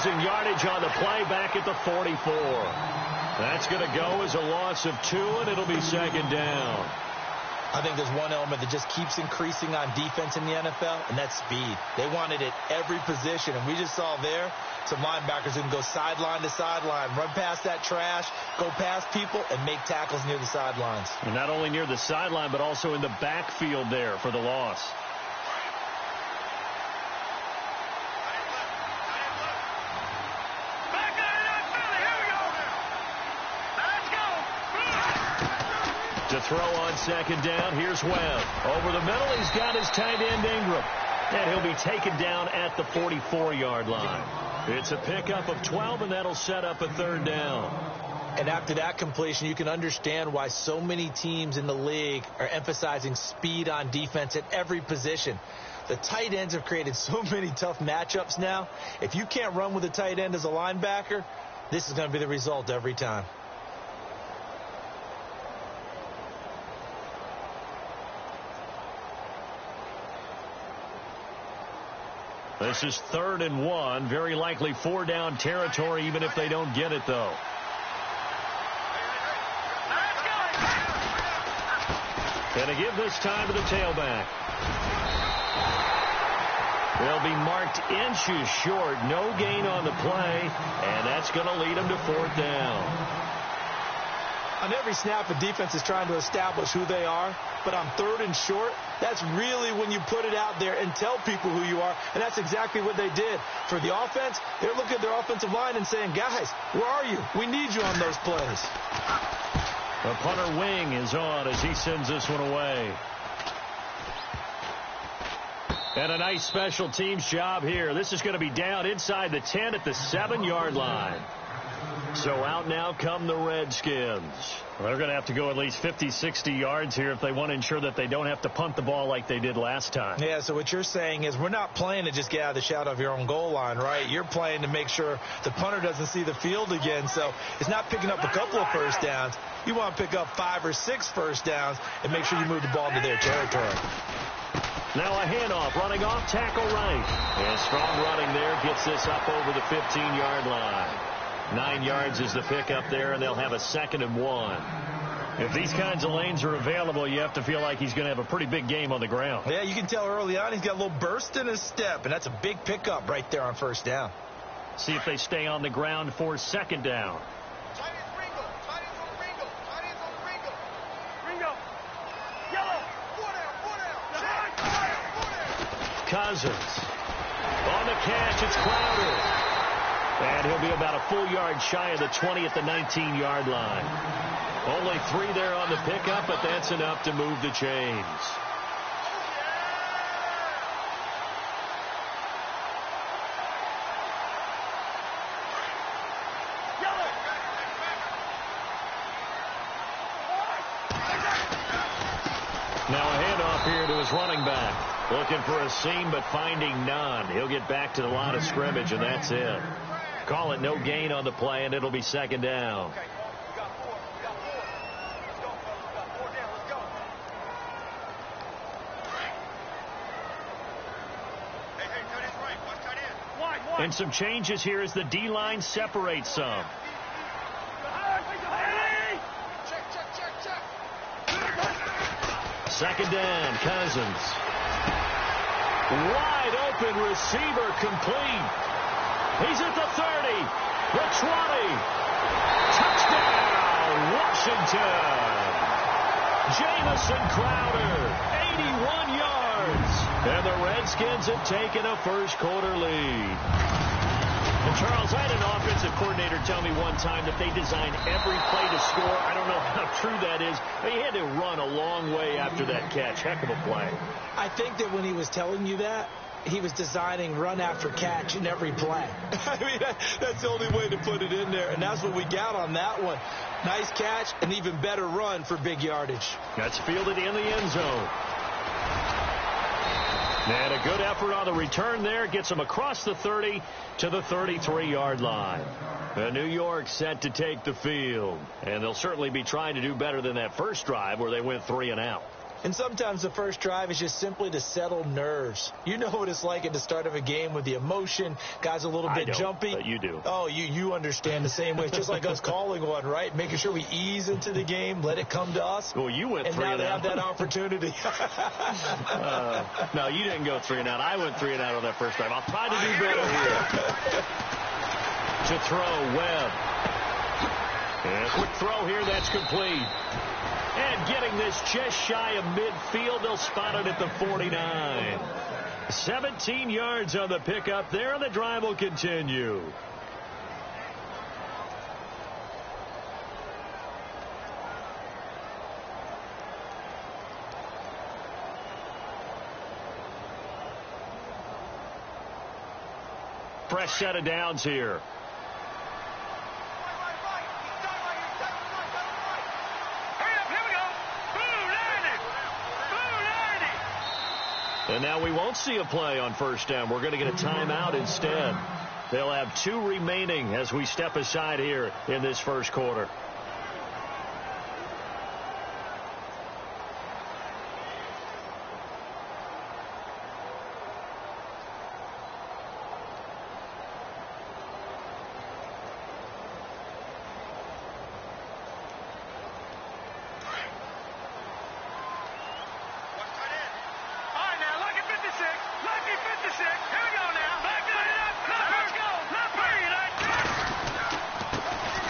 losing yardage on the play back at the 44. That's going to go as a loss of 2, and it'll be second down. I think there's one element that just keeps increasing on defense in the NFL, and that's speed. They want it at every position, and we just saw there some linebackers who can go sideline to sideline, run past that trash, go past people, and make tackles near the sidelines. And not only near the sideline, but also in the backfield there for the loss. To throw on second down, here's Webb. Over the middle, he's got his tight end Ingram. And he'll be taken down at the 44-yard line. It's a pickup of 12, and that'll set up a third down. And after that completion, you can understand why so many teams in the league are emphasizing speed on defense at every position. The tight ends have created so many tough matchups now. If you can't run with a tight end as a linebacker, this is going to be the result every time. This is 3rd and 1. Very likely 4-down territory, even if they don't get it, though. Gonna give this time to the tailback. They'll be marked inches short. No gain on the play, and that's going to lead them to 4th down. On every snap, a defense is trying to establish who they are, but on 3rd and short, that's really when you put it out there and tell people who you are, and that's exactly what they did. For the offense, they're looking at their offensive line and saying, guys, where are you? We need you on those plays. The punter wing is on as he sends this one away. And a nice special teams job here. This is going to be down inside the 10 at the 7-yard line. So out now come the Redskins. They're going to have to go at least 50, 60 yards here if they want to ensure that they don't have to punt the ball like they did last time. Yeah, so what you're saying is we're not playing to just get out of the shadow of your own goal line, right? You're playing to make sure the punter doesn't see the field again. So it's not picking up a couple of first downs. You want to pick up 5 or 6 first downs and make sure you move the ball into their territory. Now a handoff, running off, tackle right. And strong running there gets this up over the 15-yard line. 9 yards is the pickup there, and they'll have a 2nd and 1. If these kinds of lanes are available, you have to feel like he's going to have a pretty big game on the ground. Yeah, you can tell early on he's got a little burst in his step, and that's a big pickup right there on 1st down. See if they stay on the ground for 2nd down. Cousins. On the catch, it's Crowder. And he'll be about a full yard shy of the 20 at the 19-yard line. Only 3 there on the pickup, but that's enough to move the chains. Now a handoff here to his running back. Looking for a seam, but finding none. He'll get back to the line of scrimmage, and that's it. Call it no gain on the play, and it'll be 2nd down. And some changes here as the D-line separates some. Second down, Cousins. Wide open receiver, complete. He's at the 30, the 20. Touchdown, Washington. Jamison Crowder, 81 yards. And the Redskins have taken a first-quarter lead. And Charles, I had an offensive coordinator tell me one time that they design every play to score. I don't know how true that is. They had to run a long way after that catch. Heck of a play. I think that when he was telling you that, he was designing run after catch in every play. I mean, that's the only way to put it in there, and that's what we got on that one. Nice catch, an even better run for big yardage. That's fielded in the end zone. And a good effort on the return there. Gets them across the 30 to the 33-yard line. New York set to take the field. And they'll certainly be trying to do better than that first drive where they went 3 and out. And sometimes the first drive is just simply to settle nerves. You know what it's like at the start of a game with the emotion, guys a little bit jumpy. But you do. Oh, you understand the same way. It's just like us calling one, right? Making sure we ease into the game, let it come to us. Well, you went and 3 now and they out. have that opportunity. No, you didn't go 3 and out. I went 3 and out on that first drive. I'll try to do better here. To throw, Webb. And a quick throw here, that's complete. And getting this just shy of midfield, they'll spot it at the 49. 17 yards on the pickup there, and the drive will continue. Fresh set of downs here. And now we won't see a play on first down. We're going to get a timeout instead. They'll have 2 remaining as we step aside here in this first quarter.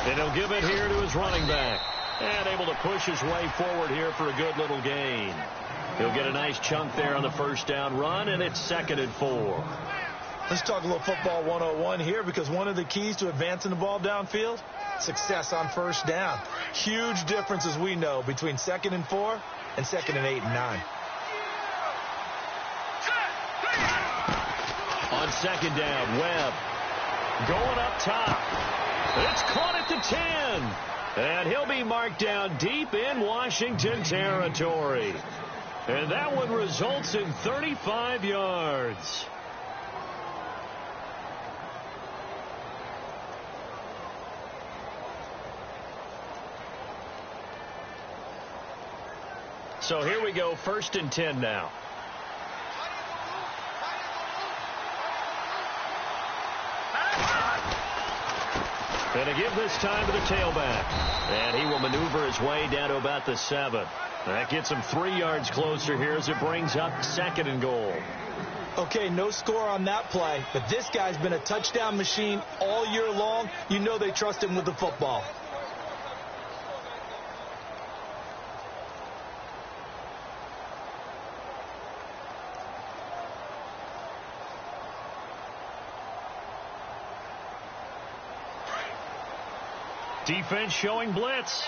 And he'll give it here to his running back. And able to push his way forward here for a good little gain. He'll get a nice chunk there on the first down run, and it's 2nd and 4. Let's talk a little football 101 here, because one of the keys to advancing the ball downfield, success on first down. Huge difference, as we know, between 2nd and 4 and 2nd and 8 and 9. On 2nd down, Webb going up top. It's caught at the 10. And he'll be marked down deep in Washington territory. And that one results in 35 yards. So here we go, 1st and 10 now. And a give this time to the tailback. And he will maneuver his way down to about the 7. That gets him 3 yards closer here as it brings up 2nd and goal. Okay, no score on that play, but this guy's been a touchdown machine all year long. You know they trust him with the football. Defense showing blitz.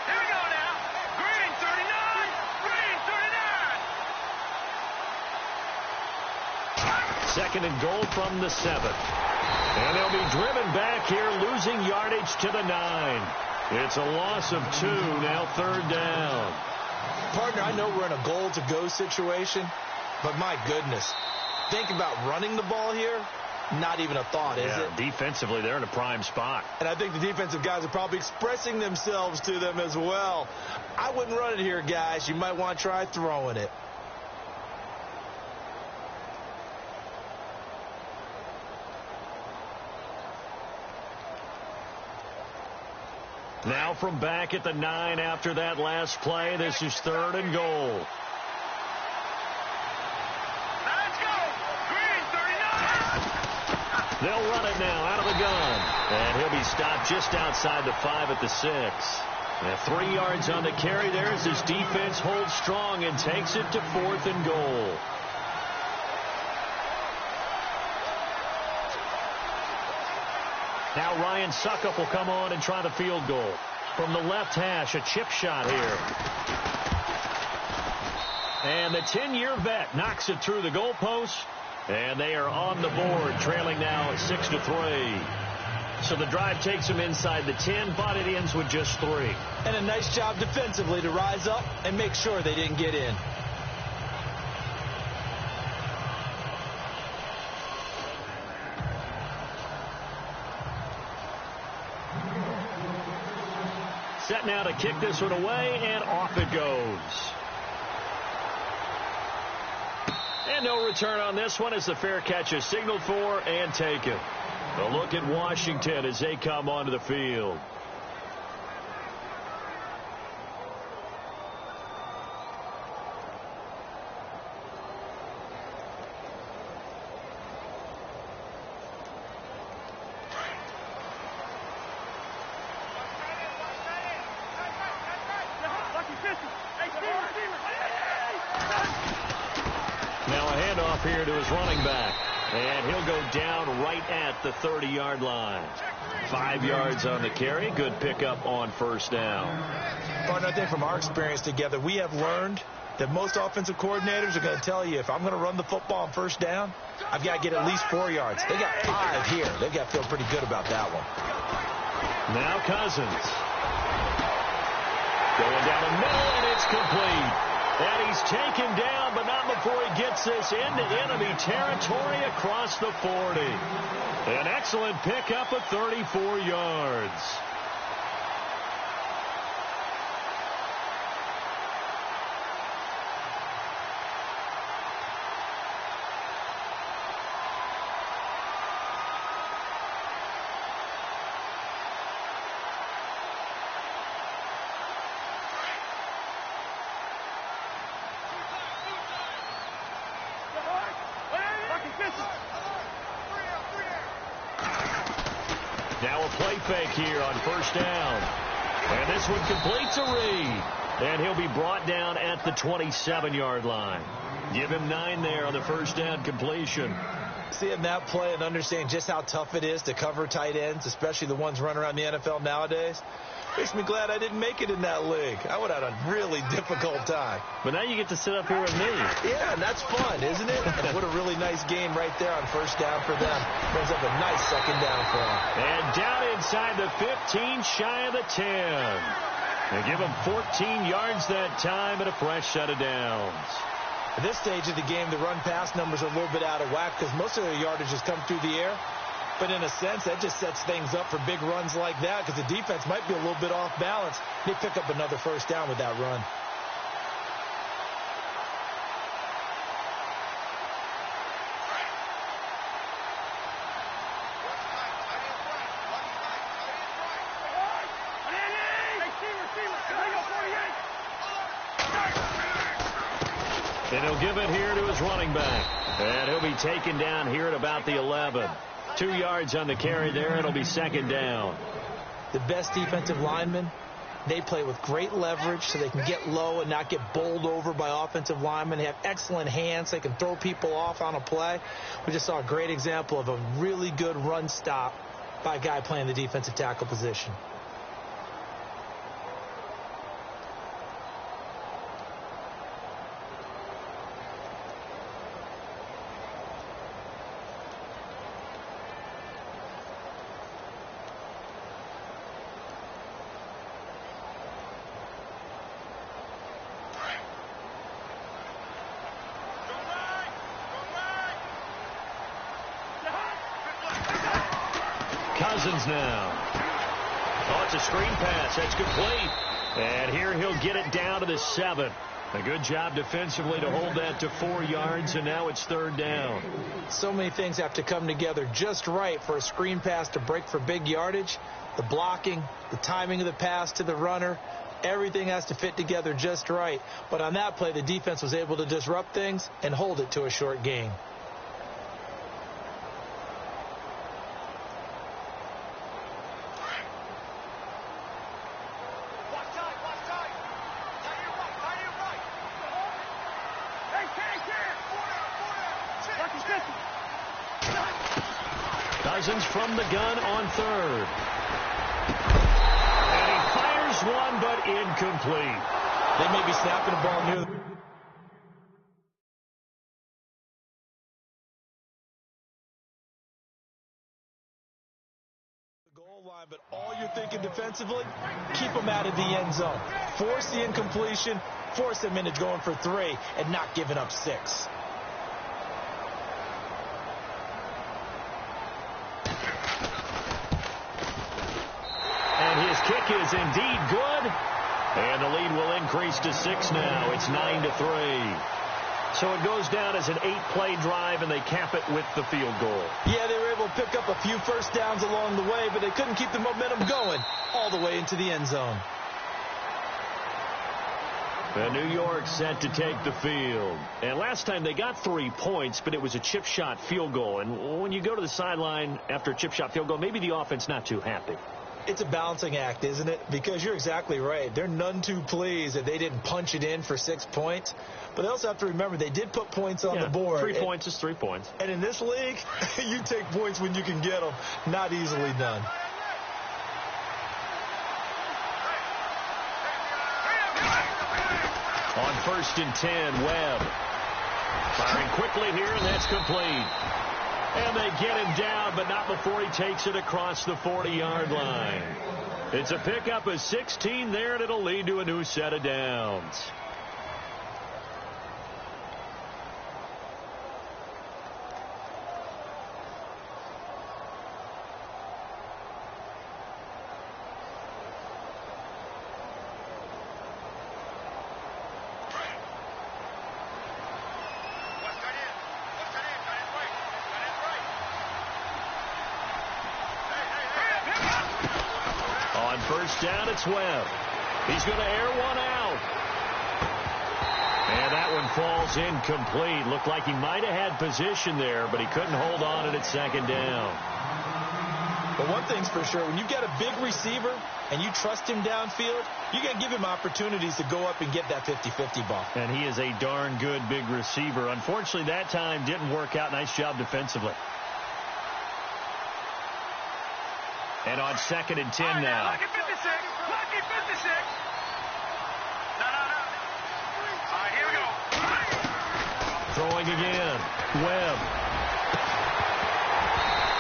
Here we go now. Green 39. Green 39. 2nd and goal from the 7. And they'll be driven back here, losing yardage to the 9. It's a loss of 2, now 3rd down. Partner, I know we're in a goal-to-go situation, but my goodness, think about running the ball here. Not even a thought, is it? Defensively, they're in a prime spot. And I think the defensive guys are probably expressing themselves to them as well. I wouldn't run it here, guys. You might want to try throwing it. Now from back at the 9 after that last play, this is 3rd and goal. They'll run it now out of the gun. And he'll be stopped just outside the 5 at the 6. And 3 yards on the carry there as his defense holds strong and takes it to 4th and goal. Now Ryan Suckup will come on and try the field goal. From the left hash, a chip shot here. And the 10-year vet knocks it through the goalpost. And they are on the board, trailing now at 6-3. So the drive takes them inside the 10, but it ends with just 3. And a nice job defensively to rise up and make sure they didn't get in. Set now to kick this one away, and off it goes. And no return on this one as the fair catch is signaled for and taken. A look at Washington as they come onto the field. Now a handoff here to his running back. And he'll go down right at the 30-yard line. 5 yards on the carry. Good pickup on first down. Partner, I think from our experience together, we have learned that most offensive coordinators are going to tell you, if I'm going to run the football on first down, I've got to get at least 4 yards. They got 5 here. They've got to feel pretty good about that one. Now Cousins. Going down the middle, and it's complete. And he's taken down, but not before he gets this into enemy territory across the 40. An excellent pickup of 34 yards. Now a play fake here on first down. And this one completes a read. And he'll be brought down at the 27-yard line. Give him 9 there on the first down completion. Seeing that play and understanding just how tough it is to cover tight ends, especially the ones running around the NFL nowadays, makes me glad I didn't make it in that league. I would have had a really difficult time. But now you get to sit up here with me. Yeah, and that's fun, isn't it? And what a really nice game right there on first down for them. Brings up a nice second down for them. And down inside the 15, shy of the 10. They give him 14 yards that time and a fresh set of downs. At this stage of the game, the run-pass numbers are a little bit out of whack because most of their yardage has come through the air. But in a sense, that just sets things up for big runs like that because the defense might be a little bit off balance. They pick up another first down with that run. And he'll give it here to his running back. And he'll be taken down here at about the 11. 2 yards on the carry there. It'll be second down. The best defensive linemen, they play with great leverage so they can get low and not get bowled over by offensive linemen. They have excellent hands. They can throw people off on a play. We just saw a great example of a really good run stop by a guy playing the defensive tackle position. Cousins now. Oh, it's a screen pass. That's complete. And here he'll get it down to the 7. A good job defensively to hold that to 4 yards, and now it's third down. So many things have to come together just right for a screen pass to break for big yardage. The blocking, the timing of the pass to the runner, everything has to fit together just right. But on that play, the defense was able to disrupt things and hold it to a short gain. Cousins from the gun on third. And he fires one, but incomplete. They may be snapping the ball near the goal line, but all you're thinking defensively, keep them out of the end zone. Force the incompletion, force them into going for 3 and not giving up 6. And his kick kick is indeed good. And the lead will increase to 6 now. It's 9-3. So it goes down as an 8-play drive, and they cap it with the field goal. Yeah, they were able to pick up a few first downs along the way, but they couldn't keep the momentum going all the way into the end zone. And New York set to take the field. And last time they got 3 points, but it was a chip shot field goal. And when you go to the sideline after a chip shot field goal, maybe the offense not too happy. It's a balancing act, isn't it? Because you're exactly right. They're none too pleased that they didn't punch it in for 6 points. But they also have to remember they did put points on the board. 3 points is 3 points. And in this league, you take points when you can get them. Not easily done. On 1st and 10, Webb. Firing quickly here, and that's complete. And they get him down, but not before he takes it across the 40-yard line. It's a pickup of 16 there, and it'll lead to a new set of downs. On 1st down, it's Webb. He's going to air one out. And that one falls incomplete. Looked like he might have had position there, but he couldn't hold on at 2nd down. But one thing's for sure, when you get a big receiver and you trust him downfield, you got to give him opportunities to go up and get that 50-50 ball. And he is a darn good big receiver. Unfortunately, that time didn't work out. Nice job defensively. And on 2nd and 10 now. Lucky 56. Lucky 56. No. All right, here we go. Throwing again. Webb.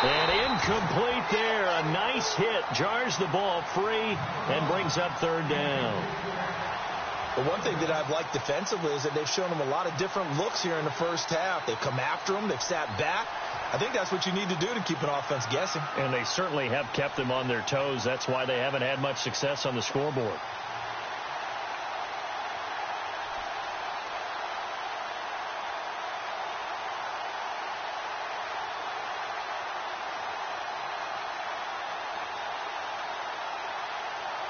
And incomplete there. A nice hit. Jars the ball free and brings up 3rd down. But one thing that I've liked defensively is that they've shown him a lot of different looks here in the first half. They've come after him. They've sat back. I think that's what you need to do to keep an offense guessing. And they certainly have kept them on their toes. That's why they haven't had much success on the scoreboard.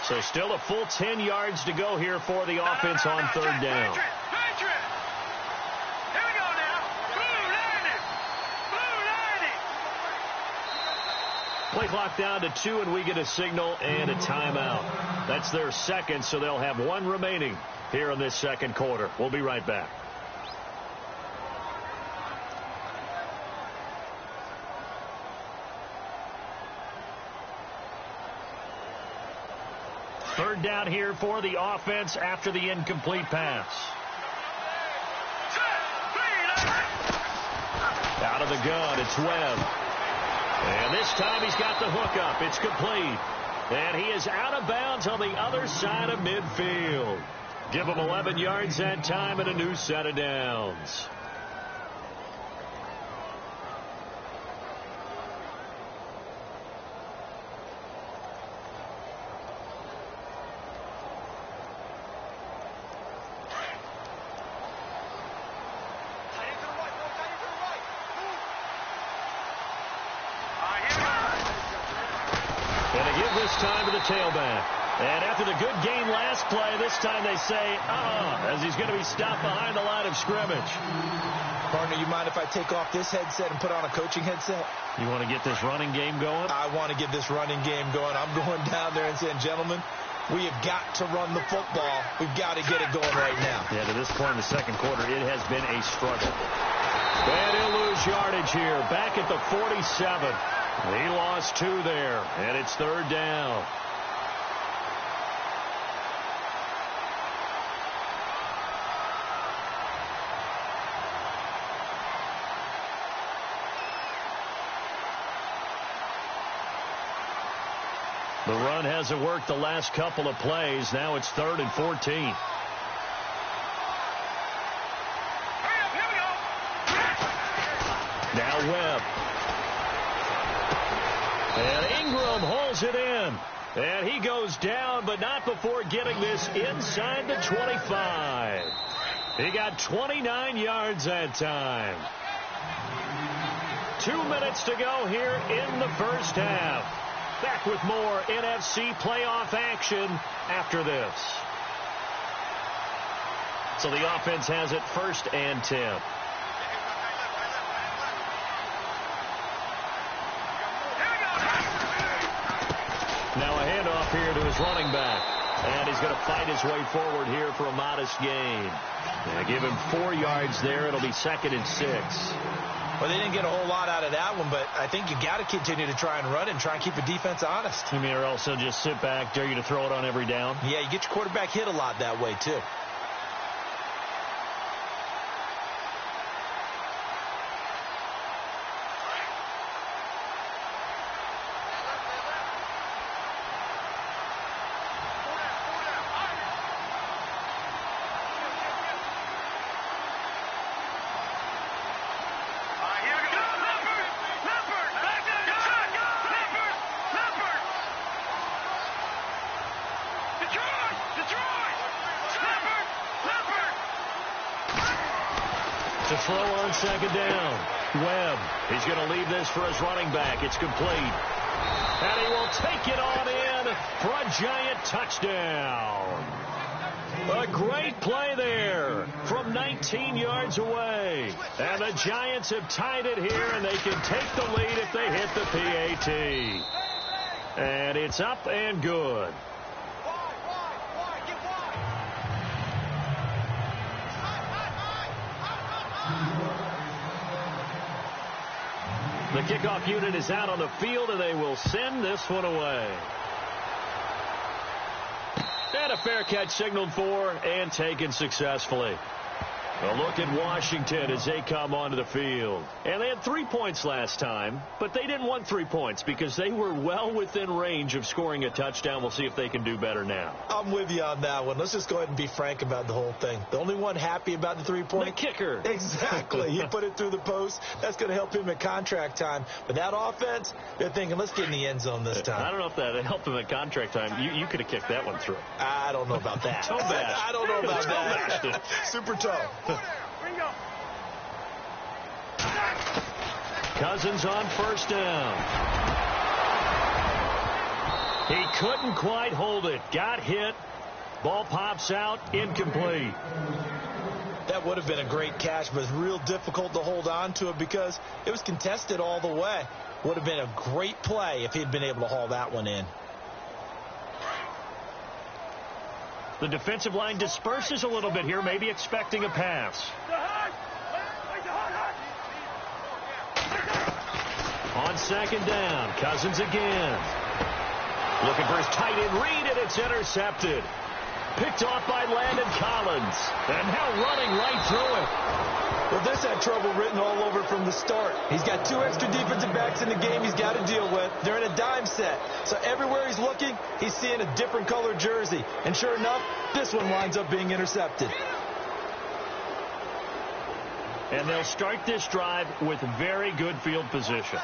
So still a full 10 yards to go here for the offense on 3rd down. Here we go now. Blue 90. Play clock down to 2, and we get a signal and a timeout. That's their 2nd, so they'll have 1 remaining here in this 2nd quarter. We'll be right back. Third down here for the offense after the incomplete pass. Out of the gun, it's Webb. And this time he's got the hook up. It's complete. And he is out of bounds on the other side of midfield. Give him 11 yards that time and a new set of downs. Time to the tailback. And after the good game last play, this time they say, as he's going to be stopped behind the line of scrimmage. Partner, you mind if I take off this headset and put on a coaching headset? You want to get this running game going? I want to get this running game going. I'm going down there and saying, gentlemen, we have got to run the football. We've got to get it going right now. Yeah, to this point in the 2nd quarter, it has been a struggle. And he'll lose yardage here. Back at the 47. He lost 2 there, and it's 3rd down. The run hasn't worked the last couple of plays. Now it's 3rd and 14. Now Webb. And Ingram holds it in. And he goes down, but not before getting this inside the 25. He got 29 yards that time. 2 minutes to go here in the first half. Back with more NFC playoff action after this. So the offense has it 1st and 10. Now a handoff here to his running back. And he's going to fight his way forward here for a modest gain. Give him 4 yards there. It'll be 2nd and 6. Well, they didn't get a whole lot out of that one, but I think you got to continue to try and run and try and keep the defense honest. You mean, or also just sit back, dare you to throw it on every down? Yeah, you get your quarterback hit a lot that way, too. To throw on 2nd down. Webb, he's going to leave this for his running back. It's complete. And he will take it on in for a giant touchdown. A great play there from 19 yards away. And the Giants have tied it here, and they can take the lead if they hit the PAT. And it's up and good. The kickoff unit is out on the field, and they will send this one away. And a fair catch signaled for and taken successfully. A look at Washington as they come onto the field. And they had 3 points last time, but they didn't want 3 points because they were well within range of scoring a touchdown. We'll see if they can do better now. I'm with you on that one. Let's just go ahead and be frank about the whole thing. The only one happy about the 3-point? The kicker. Exactly. He put it through the post. That's going to help him at contract time. But that offense, they're thinking, let's get in the end zone this time. I don't know if that helped him at contract time. You could have kicked that one through. I don't know about that. Toe bash. I don't know about that. Super toe. Cousins on 1st down. He couldn't quite hold it. Got hit. Ball pops out. Incomplete. That would have been a great catch, but it's real difficult to hold on to it because it was contested all the way. Would have been a great play if he'd been able to haul that one in. The defensive line disperses a little bit here, maybe expecting a pass. On 2nd down, Cousins again. Looking for his tight end read, and it's intercepted. Picked off by Landon Collins. And now running right through it. Well, this had trouble written all over from the start. He's got 2 extra defensive backs in the game he's got to deal with. They're in a dime set. So everywhere he's looking, he's seeing a different color jersey. And sure enough, this one winds up being intercepted. And they'll start this drive with very good field position.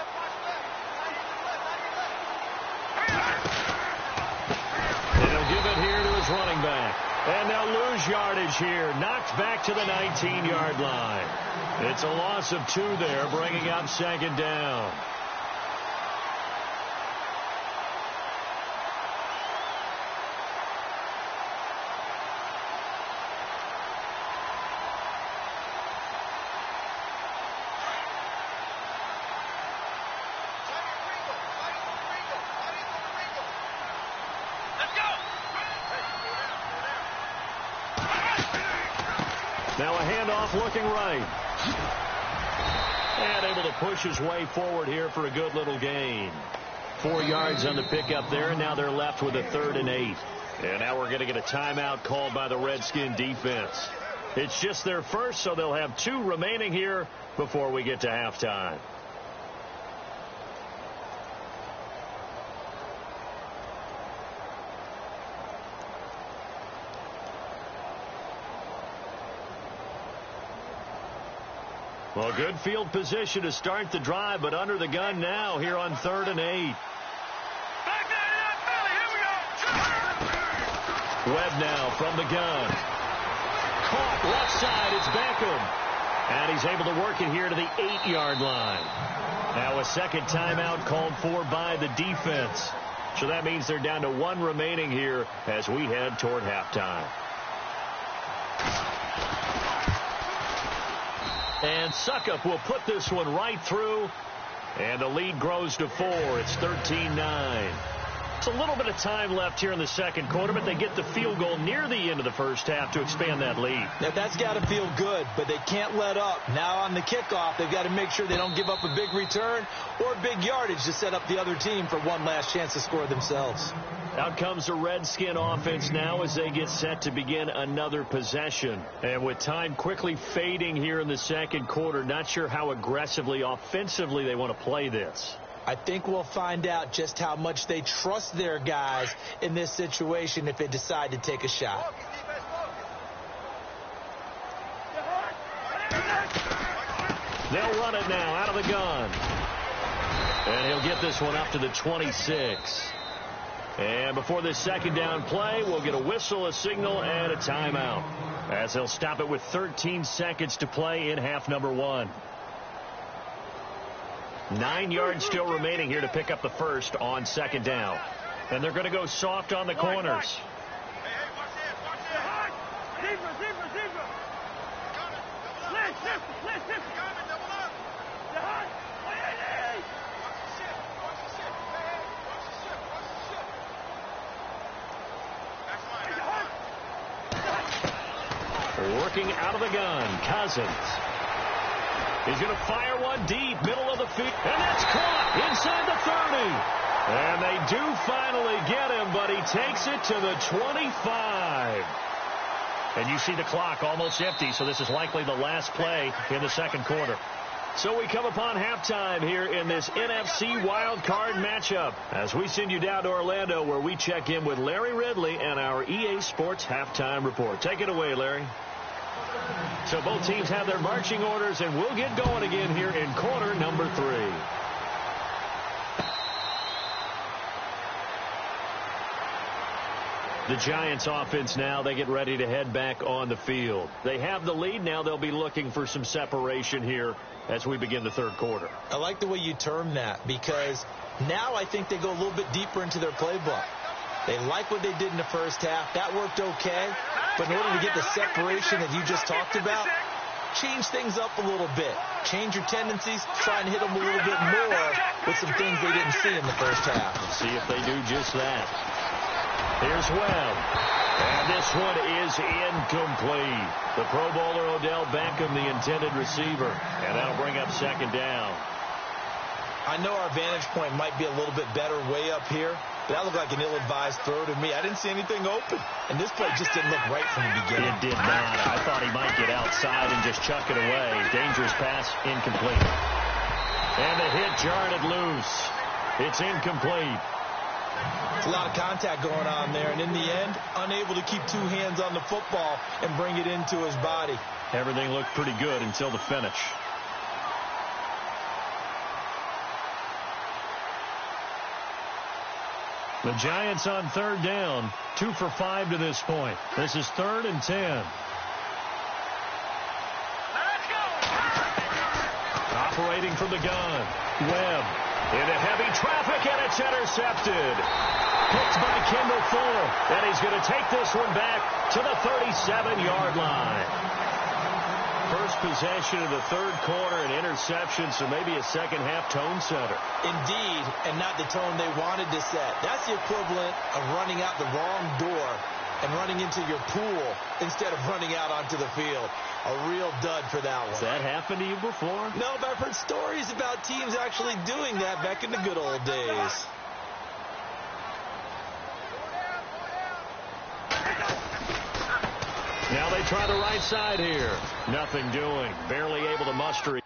And he'll give it here to his running back. And they'll lose yardage here. Knocked back to the 19-yard line. It's a loss of 2 there, bringing up 2nd down. Now a handoff looking right. And able to push his way forward here for a good little gain. 4 yards on the pickup there, and now they're left with a 3rd and 8. And now we're going to get a timeout called by the Redskin defense. It's just their first, so they'll have 2 remaining here before we get to halftime. Well, good field position to start the drive, but under the gun now here on 3rd and 8. Back there in that belly. Here we go. Webb now from the gun. Caught left side. It's Beckham. And he's able to work it here to the 8-yard line. Now a second timeout called for by the defense. So that means they're down to 1 remaining here as we head toward halftime. And Suckup will put this one right through. And the lead grows to 4. It's 13-9. It's a little bit of time left here in the second quarter, but they get the field goal near the end of the first half to expand that lead. Now, that's got to feel good, but they can't let up. Now on the kickoff, they've got to make sure they don't give up a big return or big yardage to set up the other team for one last chance to score themselves. Out comes the Redskin offense now as they get set to begin another possession. And with time quickly fading here in the second quarter, not sure how aggressively, offensively they want to play this. I think we'll find out just how much they trust their guys in this situation if they decide to take a shot. They'll run it now out of the gun. And he'll get this one up to the 26. And before this second down play, we'll get a whistle, a signal, and a timeout, as they'll stop it with 13 seconds to play in half number 1. 9 yards still remaining here to pick up the first on second down. And they're going to go soft on the corners. Working out of the gun, Cousins. He's going to fire one deep, middle of the field, and that's caught inside the 30. And they do finally get him, but he takes it to the 25. And you see the clock almost empty, so this is likely the last play in the second quarter. So we come upon halftime here in this NFC Wild Card matchup as we send you down to Orlando, where we check in with Larry Ridley and our EA Sports Halftime Report. Take it away, Larry. So both teams have their marching orders, and we'll get going again here in quarter number 3. The Giants offense now, they get ready to head back on the field. They have the lead now. They'll be looking for some separation here as we begin the third quarter. I like the way you term that, because now I think they go a little bit deeper into their playbook. They like what they did in the first half. That worked okay. But in order to get the separation that you just talked about, change things up a little bit. Change your tendencies. Try and hit them a little bit more with some things they didn't see in the first half. Let's see if they do just that. Here's Webb. And this one is incomplete. The Pro Bowler Odell Beckham, the intended receiver. And that'll bring up second down. I know our vantage point might be a little bit better way up here, but that looked like an ill-advised throw to me. I didn't see anything open, and this play just didn't look right from the beginning. It did not. I thought he might get outside and just chuck it away. Dangerous pass, incomplete. And the hit jarred it loose. It's incomplete. It's a lot of contact going on there, and in the end, unable to keep 2 hands on the football and bring it into his body. Everything looked pretty good until the finish. The Giants on third down, 2 for 5 to this point. This is 3rd and 10. Let's go. Operating from the gun. Webb into heavy traffic, and it's intercepted. Picked by Kendall Fuller, and he's going to take this one back to the 37-yard line. First possession of the third quarter, an interception, so maybe a second-half tone setter. Indeed, and not the tone they wanted to set. That's the equivalent of running out the wrong door and running into your pool instead of running out onto the field. A real dud for that one. Has that happened to you before? No, but I've heard stories about teams actually doing that back in the good old days. Now they try the right side here. Nothing doing. Barely able to muster it.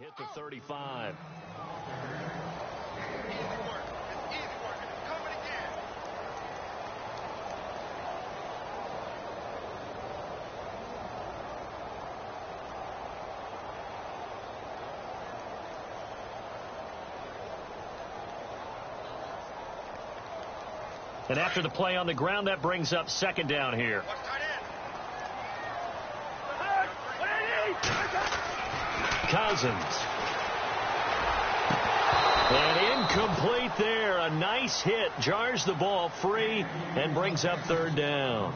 hit the 35. Easy work. It's easy work. It's coming again. And after the play on the ground, that brings up second down here. Watch tight end. Cousins. And incomplete there. A nice hit. Jars the ball free and brings up third down.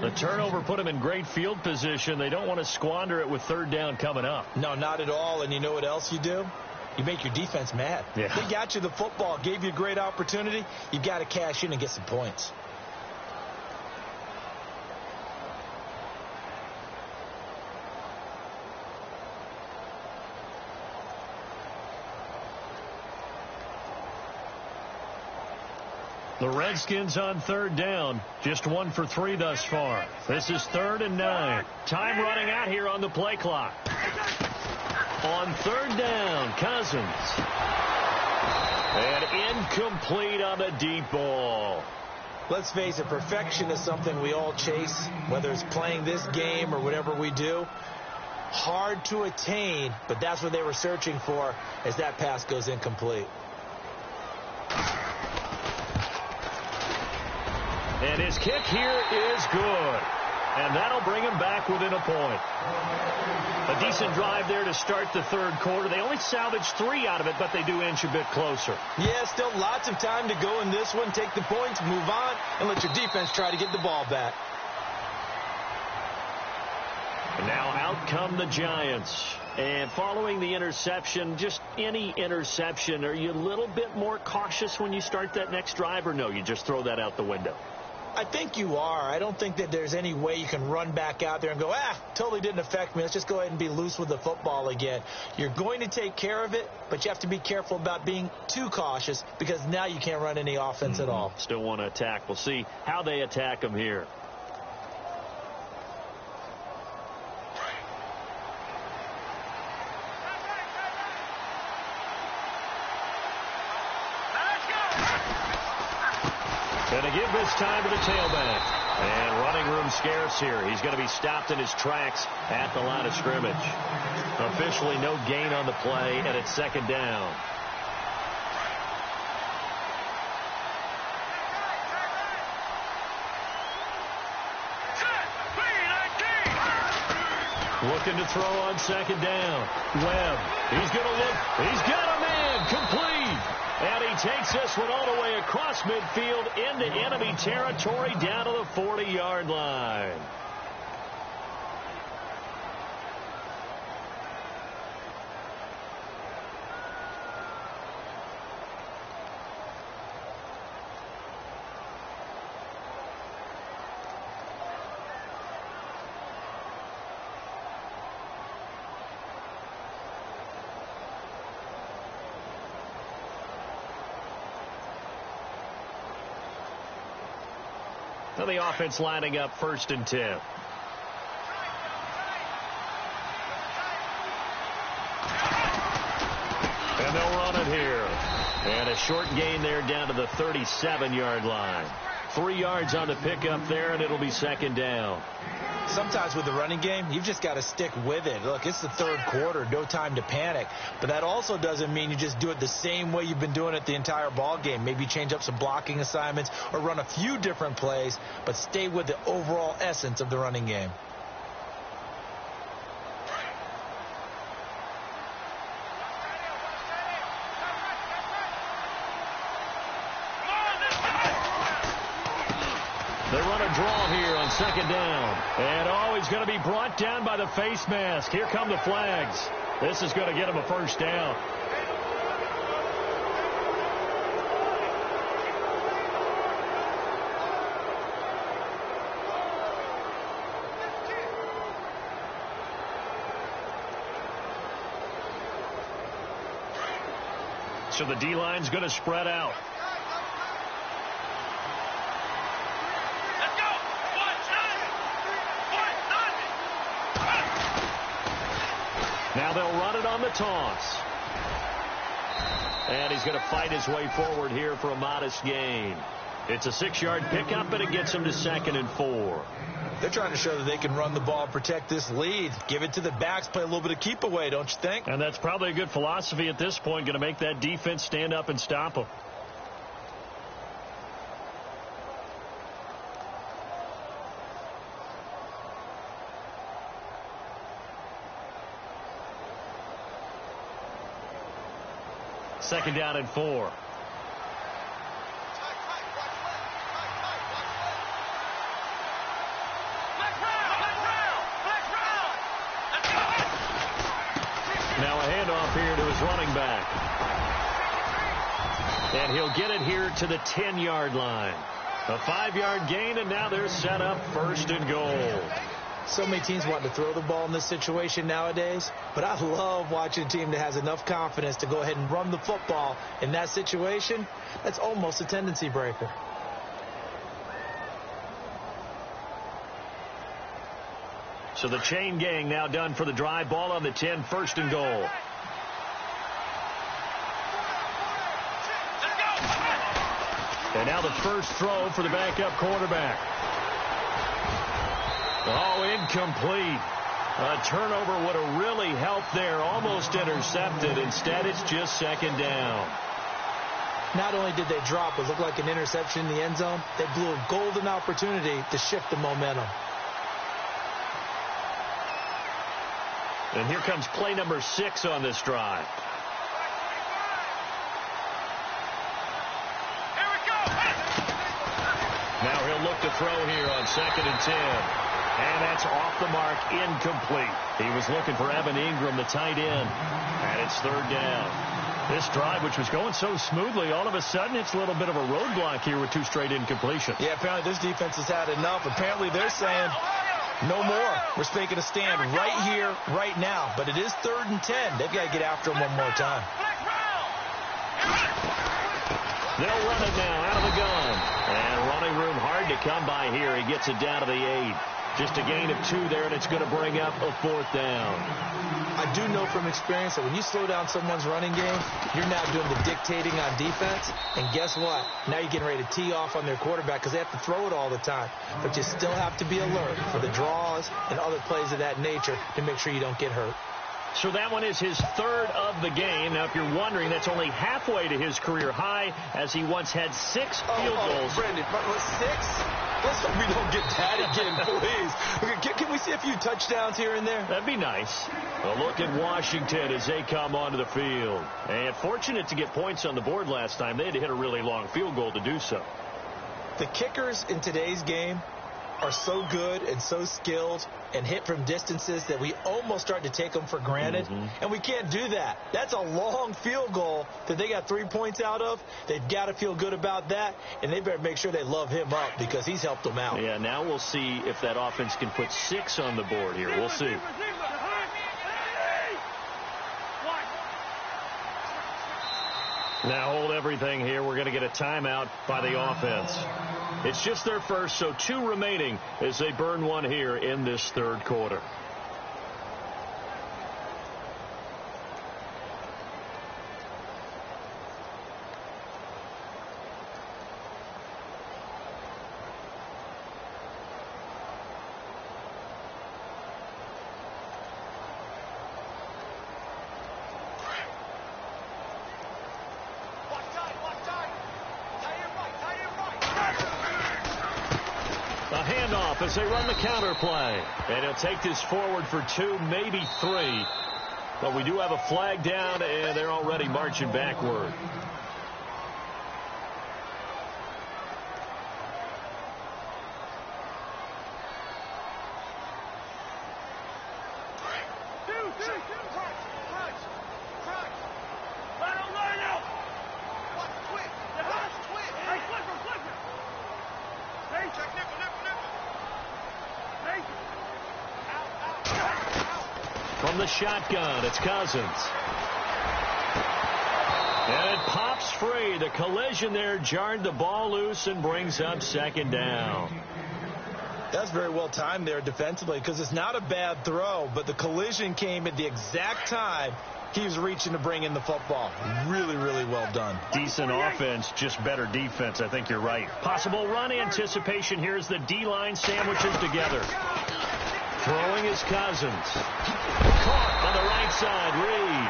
The turnover put them in great field position. They don't want to squander it with third down coming up. No, not at all. And you know what else you do? You make your defense mad. Yeah. They got you the football, gave you a great opportunity. You've got to cash in and get some points. The Redskins on third down. Just 1 for 3 thus far. This is 3rd and 9. Time running out here on the play clock. On third down, Cousins. And incomplete on the deep ball. Let's face it, perfection is something we all chase, whether it's playing this game or whatever we do. Hard to attain, but that's what they were searching for as that pass goes incomplete. And his kick here is good. And that'll bring him back within a point. A decent drive there to start the third quarter. They only salvaged 3 out of it, but they do inch a bit closer. Yeah, still lots of time to go in this one. Take the points, move on, and let your defense try to get the ball back. And now out come the Giants. And following the interception, just any interception, are you a little bit more cautious when you start that next drive, or no, you just throw that out the window? I think you are. I don't think that there's any way you can run back out there and go, totally didn't affect me. Let's just go ahead and be loose with the football again. You're going to take care of it, but you have to be careful about being too cautious because now you can't run any offense at all. Still want to attack. We'll see how they attack them here. Going to give this time to the tailback. And running room scarce here. He's going to be stopped in his tracks at the line of scrimmage. Officially no gain on the play, and it's second down. Looking to throw on second down. Webb. He's going to look. He's got a man. Complete. And he takes this one all the way across midfield into enemy territory down to the 40-yard line. Now the offense lining up 1st and 10. And they'll run it here. And a short gain there down to the 37-yard line. 3 yards on the pickup there, and it'll be second down. Sometimes with the running game, you've just got to stick with it. Look, it's the third quarter, no time to panic. But that also doesn't mean you just do it the same way you've been doing it the entire ball game. Maybe change up some blocking assignments or run a few different plays, but stay with the overall essence of the running game. They run a draw here on second down. And he's going to be brought down by the face mask. Here come the flags. This is going to get him a first down. So the D-line's going to spread out. Now Now they'll run it on the toss. And he's going to fight his way forward here for a modest gain. It's a 6-yard pickup, and it gets him to 2nd and 4. They're trying to show that they can run the ball and protect this lead. Give it to the backs, play a little bit of keep away, don't you think? And that's probably a good philosophy at this point, going to make that defense stand up and stop them. Second down and 4. Now a handoff here to his running back. And he'll get it here to the 10-yard line. A 5-yard gain, and now they're set up 1st and goal. So many teams want to throw the ball in this situation nowadays, but I love watching a team that has enough confidence to go ahead and run the football in that situation. That's almost a tendency breaker. So the chain gang now done for the drive. Ball on the 10, 1st and goal. And now the first throw for the backup quarterback. Oh, incomplete. A turnover would have really helped there. Almost intercepted. Instead, it's just 2nd down. Not only did they drop what looked like an interception in the end zone, they blew a golden opportunity to shift the momentum. And here comes play number 6 on this drive. Here we go. Now he'll look to throw here on 2nd and 10. And that's off the mark, incomplete. He was looking for Evan Ingram, the tight end. And it's 3rd down. This drive, which was going so smoothly, all of a sudden it's a little bit of a roadblock here with 2 straight incompletions. Yeah, apparently this defense has had enough. Apparently they're saying no more. We're taking a stand right here, right now. But it is 3rd and 10. They've got to get after him one more time. They'll run it now out of the gun. And running room hard to come by here. He gets it down to the 8. Just a gain of 2 there, and it's going to bring up a 4th down. I do know from experience that when you slow down someone's running game, you're now doing the dictating on defense. And guess what? Now you're getting ready to tee off on their quarterback because they have to throw it all the time. But you still have to be alert for the draws and other plays of that nature to make sure you don't get hurt. So that one is his 3rd of the game. Now, if you're wondering, that's only halfway to his career high, as he once had 6 field goals. Brandon, 6? Let's hope we don't get that again, please. Okay, can we see a few touchdowns here and there? That'd be nice. A look at Washington as they come onto the field. And fortunate to get points on the board last time. They had to hit a really long field goal to do so. The kickers in today's game are so good and so skilled and hit from distances that we almost start to take them for granted. And we can't do that. That's a long field goal that they got 3 points out of. They've got to feel good about that, and they better make sure they love him up because he's helped them out. Yeah, now we'll see if that offense can put 6 on the board here. We'll see. Now hold everything here. We're going to get a timeout by the offense. It's just their first, so 2 remaining as they burn 1 here in this 3rd quarter. Handoff as they run the counter play. And he'll take this forward for 2, maybe 3. But we do have a flag down, and they're already marching backward. From the shotgun, it's Cousins. And it pops free. The collision there jarred the ball loose and brings up 2nd down. That's very well timed there defensively because it's not a bad throw, but the collision came at the exact time he was reaching to bring in the football. Really, really well done. Decent offense, just better defense. I think you're right. Possible run anticipation here as the D-line sandwiches together. Throwing is Cousins. Caught on the right side, Reed.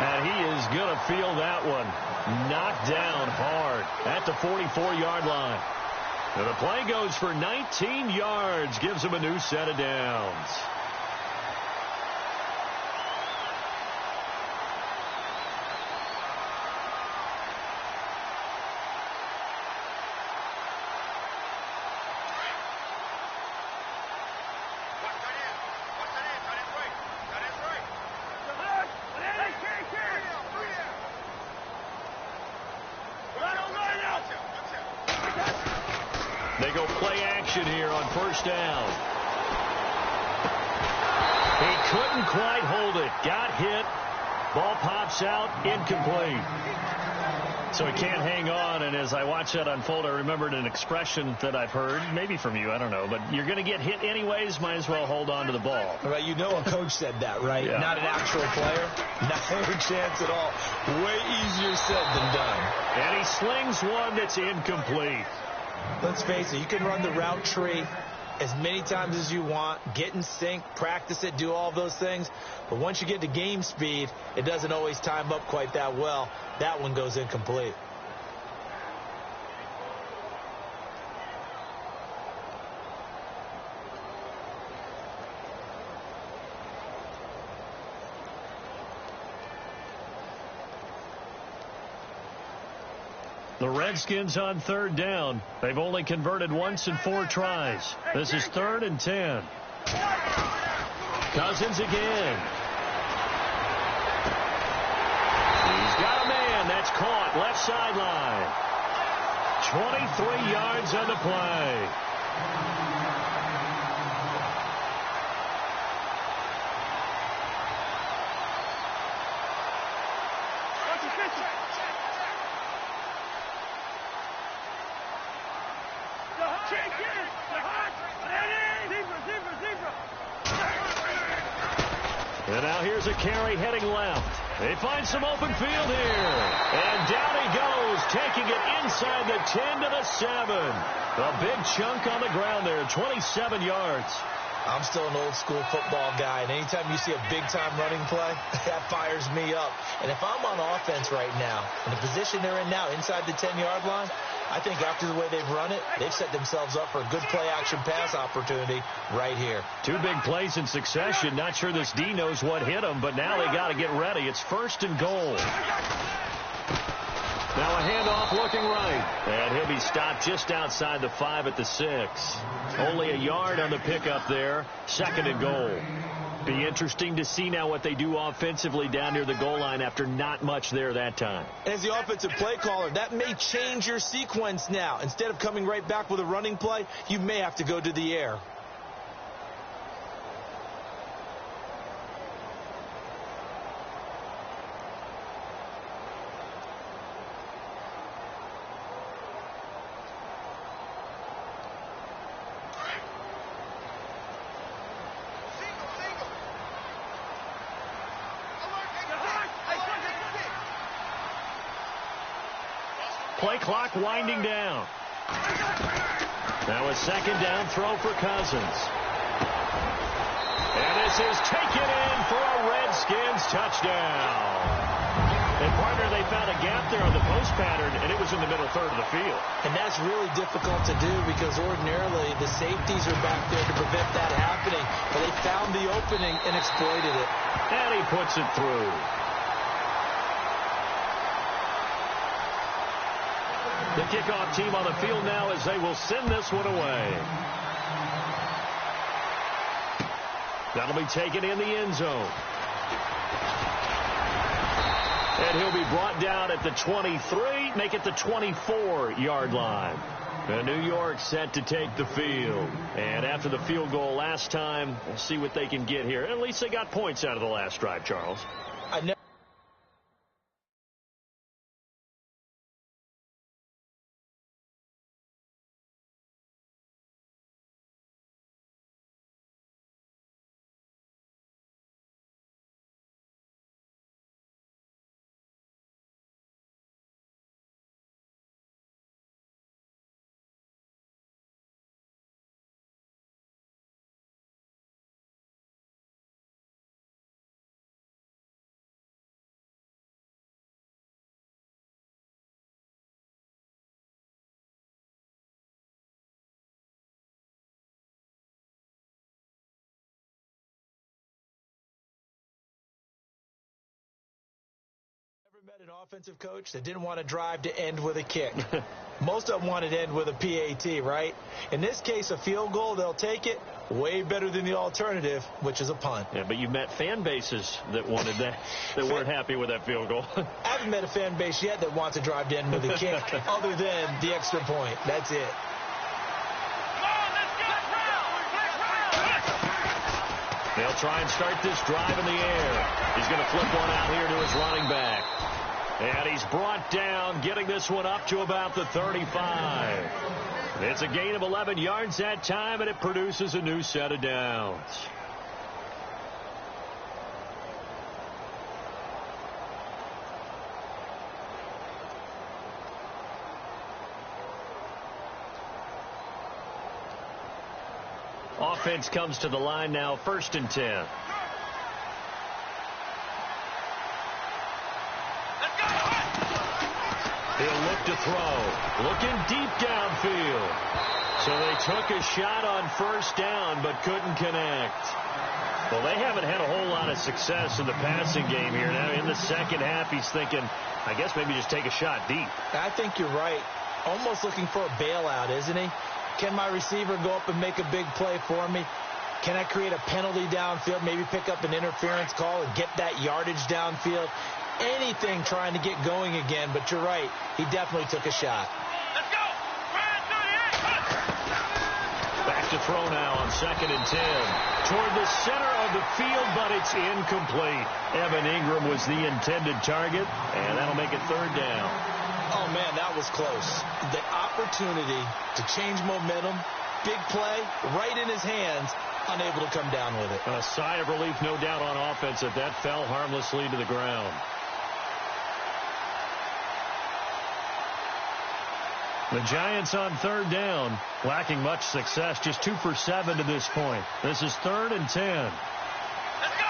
And he is going to feel that one. Knocked down hard at the 44-yard line. And the play goes for 19 yards. Gives him a new set of downs. They go play action here on first down. He couldn't quite hold it. Got hit. Ball pops out. Incomplete. So he can't hang on. And as I watch that unfold, I remembered an expression that I've heard, maybe from you, I don't know. But you're going to get hit anyways. Might as well hold on to the ball. Right, you know a coach said that, right? Yeah. Not an actual player. Not a chance at all. Way easier said than done. And he slings one that's incomplete. Let's face it, you can run the route tree as many times as you want, get in sync, practice it, do all those things. But once you get to game speed, it doesn't always time up quite that well. That one goes incomplete. The Redskins on third down. They've only converted once in 4 tries. This is 3rd and 10. Cousins again. He's got a man. That's caught. Left sideline. 23 yards on the play. And now here's a carry heading left. They find some open field here. And down he goes, taking it inside the 10 to the 7. A big chunk on the ground there, 27 yards. I'm still an old-school football guy, and anytime you see a big-time running play, that fires me up. And if I'm on offense right now, in the position they're in now, inside the 10-yard line, I think after the way they've run it, they've set themselves up for a good play-action pass opportunity right here. 2 big plays in succession. Not sure this D knows what hit him, but now they got to get ready. It's 1st and goal. Now a handoff looking right. And he'll be stopped just outside the 5 at the 6. Only a yard on the pickup there. 2nd and goal. Be interesting to see now what they do offensively down near the goal line after not much there that time. As the offensive play caller, that may change your sequence now. Instead of coming right back with a running play, you may have to go to the air. Play clock winding down. Now a 2nd down throw for Cousins. And this is taken in for a Redskins touchdown. And partner, they found a gap there on the post pattern, and it was in the middle 3rd of the field. And that's really difficult to do because ordinarily the safeties are back there to prevent that happening. But they found the opening and exploited it. And he puts it through. The kickoff team on the field now as they will send this one away. That'll be taken in the end zone. And he'll be brought down at the 23, make it the 24-yard line. And New York set to take the field. And after the field goal last time, we'll see what they can get here. At least they got points out of the last drive, Charles. An offensive coach that didn't want to drive to end with a kick. Most of them wanted to end with a PAT, right? In this case, a field goal, they'll take it. Way better than the alternative, which is a punt. Yeah, but you met fan bases that wanted that, that weren't happy with that field goal. I haven't met a fan base yet that wants to drive to end with a kick other than the extra point. That's it. They'll try and start this drive in the air. He's going to flip one out here to his running back. And he's brought down, getting this one up to about the 35. It's a gain of 11 yards that time, and it produces a new set of downs. Offense comes to the line now, 1st and 10. He'll look to throw. Looking deep downfield. So they took a shot on 1st down but couldn't connect. Well, they haven't had a whole lot of success in the passing game here. Now in the second half, he's thinking, I guess maybe just take a shot deep. I think you're right. Almost looking for a bailout, isn't he? Can my receiver go up and make a big play for me? Can I create a penalty downfield, maybe pick up an interference call and get that yardage downfield? Anything trying to get going again, but you're right. He definitely took a shot. Let's go! Back to throw now on 2nd and 10. Toward the center of the field, but it's incomplete. Evan Ingram was the intended target, and that'll make it 3rd down. Oh, man, that was close. The opportunity to change momentum, big play, right in his hands, unable to come down with it. A sigh of relief, no doubt, on offense that fell harmlessly to the ground. The Giants on 3rd down, lacking much success, just 2 for 7 to this point. This is 3rd and 10. Let's go!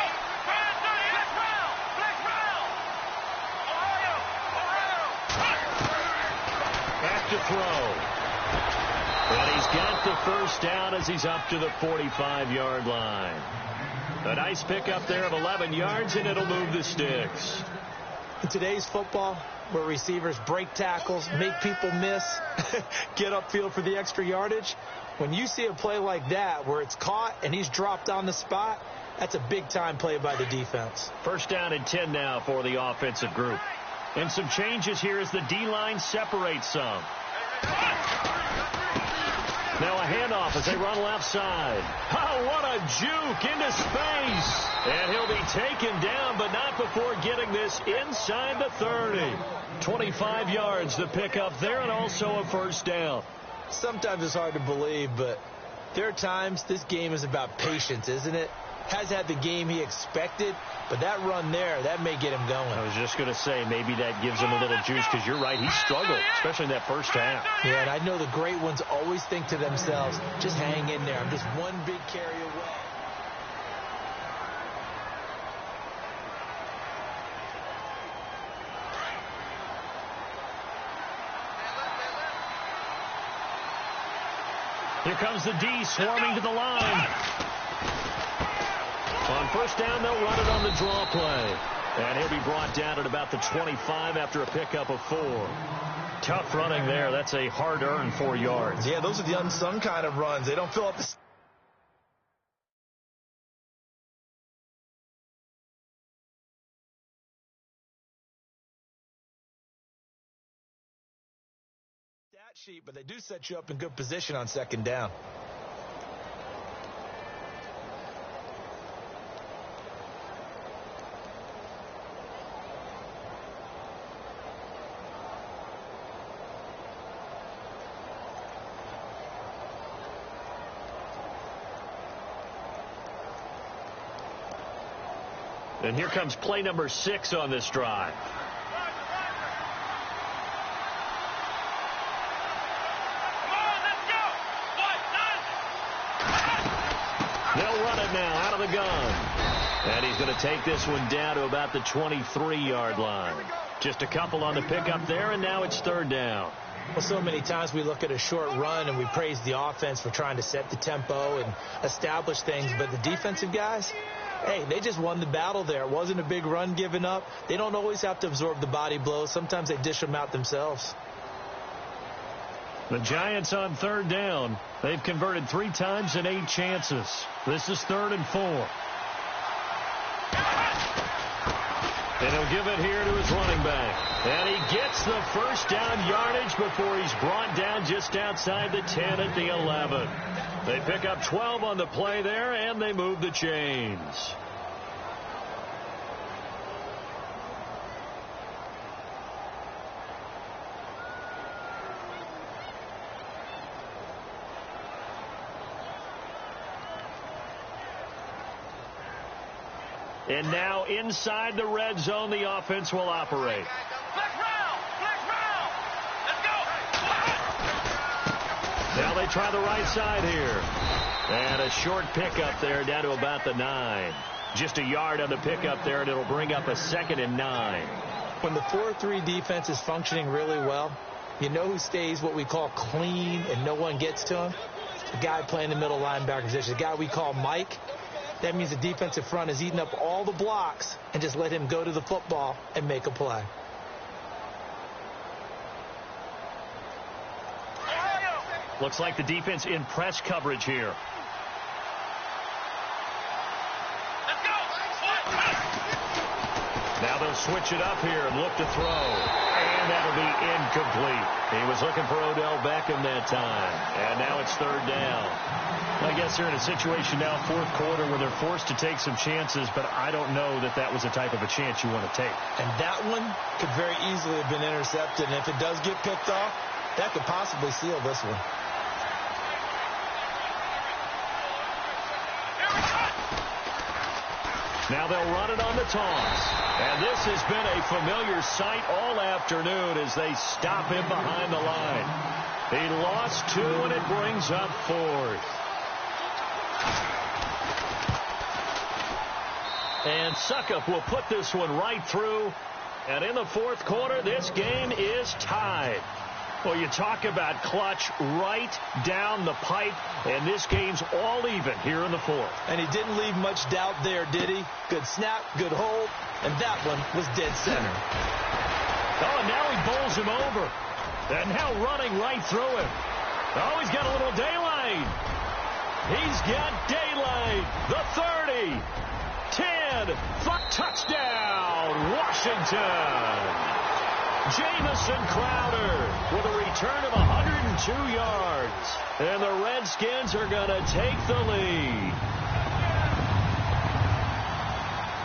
Back to throw. And he's got the 1st down as he's up to the 45-yard line. A nice pickup there of 11 yards, and it'll move the sticks. In today's football, where receivers break tackles, make people miss, get upfield for the extra yardage, when you see a play like that where it's caught and he's dropped on the spot, that's a big-time play by the defense. 1st down and 10 now for the offensive group. And some changes here as the D-line separates some. Now a handoff as they run left side. Oh, what a juke into space. And he'll be taken down, but not before getting this inside the 30. 25 yards to pick up there, and also a 1st down. Sometimes it's hard to believe, but there are times this game is about patience, isn't it? Has had the game he expected, but that run there, that may get him going. I was just going to say, maybe that gives him a little juice, because you're right, he struggled, especially in that 1st half. Yeah, and I know the great ones always think to themselves, just hang in there. I'm just one big carry away. Here comes the D swarming to the line. On 1st down, they'll run it on the draw play. And he'll be brought down at about the 25 after a pickup of 4. Tough running there. That's a hard-earned 4 yards. Yeah, those are the unsung kind of runs. They don't fill up the stat sheet, but they do set you up in good position on 2nd down. And here comes play number 6 on this drive. They'll run it now out of the gun. And he's going to take this one down to about the 23-yard line. Just a couple on the pickup there, and now it's 3rd down. Well, so many times we look at a short run and we praise the offense for trying to set the tempo and establish things, but the defensive guys, Hey, they just won the battle there. It wasn't a big run given up. They don't always have to absorb the body blows. Sometimes they dish them out themselves. The Giants on third down. They've converted 3 times in 8 chances. This is 3rd and 4. And he'll give it here to his running back. And he gets the first down yardage before he's brought down just outside the 10 at the 11. They pick up 12 on the play there, and they move the chains. And now inside the red zone, the offense will operate. Black round! Let's go! Now they try the right side here. And a short pickup there down to about the 9. Just a yard on the pickup there, and it'll bring up a 2nd and 9. When the 4-3 defense is functioning really well, you know who stays what we call clean and no one gets to him? The guy playing the middle linebacker position, the guy we call Mike. That means the defensive front is eating up all the blocks and just let him go to the football and make a play. Looks like the defense in press coverage here. Let's go! Now they'll switch it up here and look to throw. And that'll be incomplete. He was looking for Odell Beckham that time. And now it's 3rd down. I guess they're in a situation now, 4th quarter, where they're forced to take some chances, but I don't know that that was the type of a chance you want to take. And that one could very easily have been intercepted. And if it does get picked off, that could possibly seal this one. Now they'll run it on the toss. And this has been a familiar sight all afternoon as they stop him behind the line. He lost 2, and it brings up 4th. And Suckup will put this one right through. And in the 4th quarter, this game is tied. Well, you talk about clutch right down the pipe, and this game's all even here in the 4th. And he didn't leave much doubt there, did he? Good snap, good hold, and that one was dead center. Oh, and now he bowls him over. And now running right through him. Oh, he's got a little daylight. He's got daylight. The 30. 10. Touchdown, Washington. Jamison Crowder with a return of 102 yards. And the Redskins are going to take the lead.